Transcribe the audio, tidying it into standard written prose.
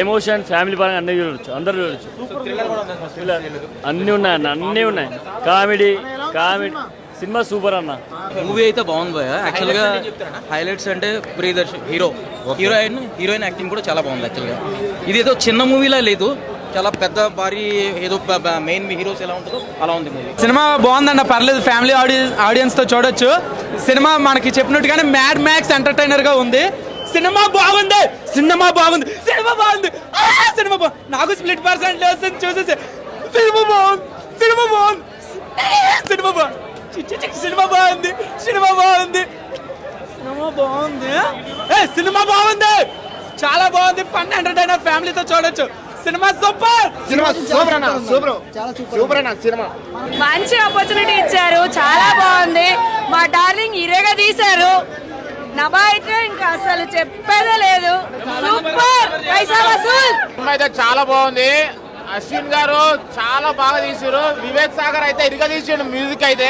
Emotion family పరంగా అన్ని చూడొచ్చు, అందరు చూడొచ్చు. అన్నీ ఉన్నాయి, అన్నీ ఉన్నాయి. కామెడీ సినిమా సూపర్ అన్న. మూవీ అయితే బాగుంది భయ్య. యాక్చువల్గా హైలైట్స్ అంటే ప్రియదర్శన్ హీరోయిన్ యాక్టింగ్ కూడా చాలా బాగుంది. యాక్చువల్గా ఇది ఏదో చిన్న మూవీలా లేదు, చాలా పెద్ద భారీ ఏదో మెయిన్ హీరోస్ ఎలా ఉంటుందో అలా ఉంది మూవీ. సినిమా బాగుందన్న, పర్లేదు, ఫ్యామిలీ ఆడియన్స్ తో చూడొచ్చు. సినిమా మనకి చెప్పినట్టుగానే మ్యాడ్ మ్యాక్స్ ఎంటర్టైనర్ గా ఉంది. సినిమా బాగుంది, సినిమా బాగుంది, సినిమా బాగుంది, సినిమా బాగుంది. నాకు స్ప్లిట్ పర్సెంట్ వస్తుంది చూసేసి. సినిమా బాగుంది, సినిమా బాగుంది, సినిమా బాగుంది, సినిమా బాగుంది, సినిమా బాగుంది, సినిమా బాగుంది, సినిమా బాగుంది, చాలా బాగుంది. ఫన్ ఎంటర్టైనర్, ఫ్యామిలీతో చూడొచ్చు. సినిమా సూపర్, సినిమా సూపర్ అన్న, సూపర్, సూపర్ అన్న. సినిమా మంచి ఆపర్చునిటీ ఇచ్చారు, చాలా బాగుంది. మా డార్లింగ్ హీరోగా తీశారు. నభా అయితే ఇంకా అసలు చెప్పేదే లేదు. సూపర్, పైసా వసూల్. సినిమా అయితే చాలా బాగుంది. అశ్విన్ గారు చాలా బాగా తీసారు. వివేక్ సాగర్ అయితే ఇరుగా తీసిండు మ్యూజిక్ అయితే.